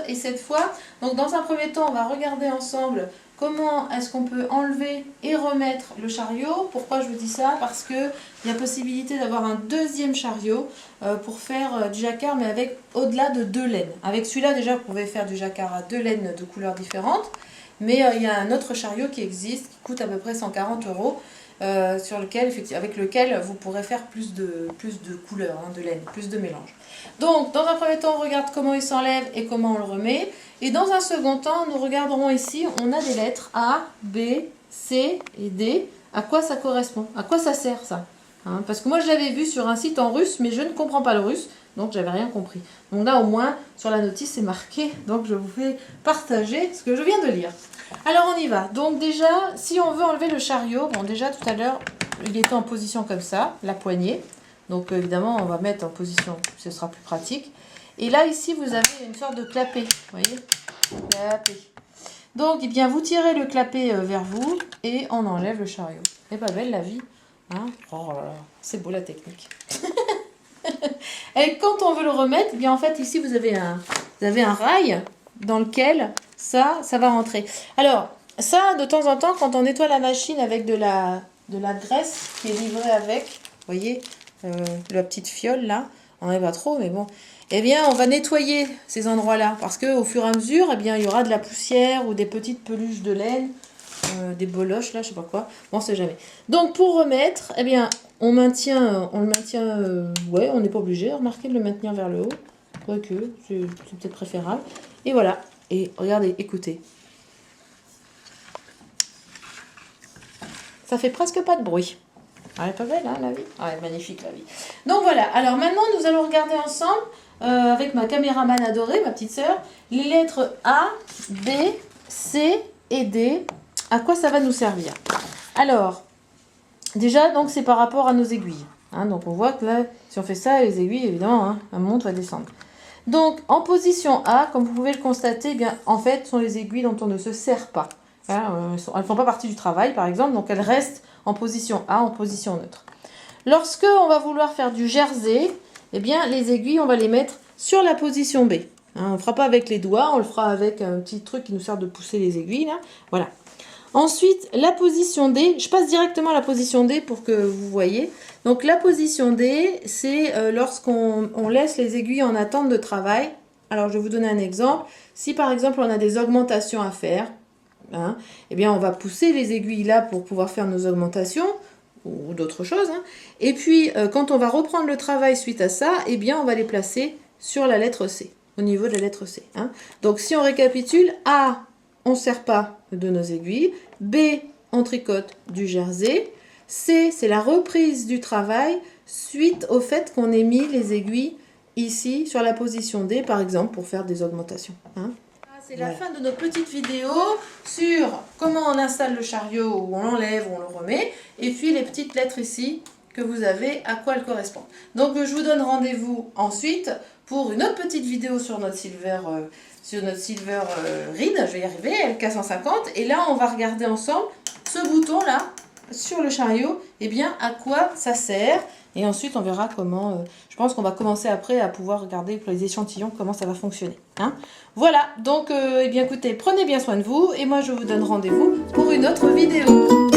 Et cette fois, donc dans un premier temps, on va regarder ensemble comment est-ce qu'on peut enlever et remettre le chariot. Pourquoi je vous dis ça? Parce qu'il y a possibilité d'avoir un deuxième chariot pour faire du jacquard, mais avec au-delà de 2 laines. Avec celui-là, déjà, vous pouvez faire du jacquard à 2 laines de couleurs différentes. Mais il y a un autre chariot qui existe, qui coûte à peu près 140 €, avec lequel vous pourrez faire plus de couleurs, hein, de laine, plus de mélange. Donc, dans un premier temps, on regarde comment il s'enlève et comment on le remet. Et dans un second temps, nous regarderons ici, on a des lettres A, B, C et D. À quoi ça correspond? À quoi ça sert ça? Hein, parce que moi, je l'avais vu sur un site en russe, mais je ne comprends pas le russe, donc j'avais rien compris. Donc là, au moins, sur la notice, c'est marqué. Donc, je vous fais partager ce que je viens de lire. Alors, on y va. Donc déjà, si on veut enlever le chariot, bon, déjà, tout à l'heure, il était en position comme ça, la poignée. Donc, évidemment, on va mettre en position, ce sera plus pratique. Et là, ici, vous avez une sorte de clapet, vous voyez, clapet. Donc, eh bien, vous tirez le clapet vers vous et on enlève le chariot. C'est pas belle la vie, hein? Oh là là, c'est beau la technique. Et quand on veut le remettre, eh bien, en fait, ici, vous avez un rail dans lequel ça va rentrer. Alors, ça, de temps en temps, quand on nettoie la machine avec de la graisse qui est livrée avec, vous voyez, la petite fiole là, on n'en a pas trop, mais bon. Eh bien, on va nettoyer ces endroits-là parce qu'au fur et à mesure, eh bien, il y aura de la poussière ou des petites peluches de laine, des boloches là, je sais pas quoi. Bon, on sait jamais. Donc, pour remettre, eh bien, on le maintient, ouais, on n'est pas obligé, remarquez, de le maintenir vers le haut. Quoique, c'est peut-être préférable. Et voilà. Et regardez, écoutez. Ça fait presque pas de bruit. Elle est pas belle, hein, la vie? Ah, elle est magnifique, la vie. Donc voilà, alors maintenant, nous allons regarder ensemble, avec ma caméraman adorée, ma petite sœur, les lettres A, B, C et D. À quoi ça va nous servir? Alors, déjà, donc c'est par rapport à nos aiguilles. Hein, donc on voit que là, si on fait ça, les aiguilles, évidemment, hein, un monte va descendre. Donc, en position A, comme vous pouvez le constater, eh bien, en fait, sont les aiguilles dont on ne se sert pas. Hein, elles ne font pas partie du travail, par exemple, donc elles restent en position A, en position neutre. Lorsque on va vouloir faire du jersey, eh bien, les aiguilles, on va les mettre sur la position B. Hein, on ne le fera pas avec les doigts, on le fera avec un petit truc qui nous sert de pousser les aiguilles. Là. Voilà. Ensuite, la position D, je passe directement à la position D pour que vous voyez. Donc la position D, c'est lorsqu'on laisse les aiguilles en attente de travail. Alors je vais vous donner un exemple. Si par exemple on a des augmentations à faire, hein, eh bien on va pousser les aiguilles là pour pouvoir faire nos augmentations ou d'autres choses. Hein. Et puis quand on va reprendre le travail suite à ça, eh bien on va les placer sur la lettre C, au niveau de la lettre C. Hein. Donc si on récapitule, A, on ne sert pas de nos aiguilles. B, on tricote du jersey. C, c'est la reprise du travail suite au fait qu'on ait mis les aiguilles ici sur la position D, par exemple, pour faire des augmentations. Hein. C'est la fin de notre petite vidéo sur comment on installe le chariot, où on l'enlève, où on le remet, et puis les petites lettres ici que vous avez, à quoi elles correspondent. Donc je vous donne rendez-vous ensuite pour une autre petite vidéo sur notre silver reed, je vais y arriver, LK150, et là on va regarder ensemble ce bouton là sur le chariot, et bien à quoi ça sert, et ensuite on verra comment, je pense qu'on va commencer après à pouvoir regarder pour les échantillons comment ça va fonctionner. Hein. Voilà, donc eh bien écoutez, prenez bien soin de vous, et moi je vous donne rendez-vous pour une autre vidéo.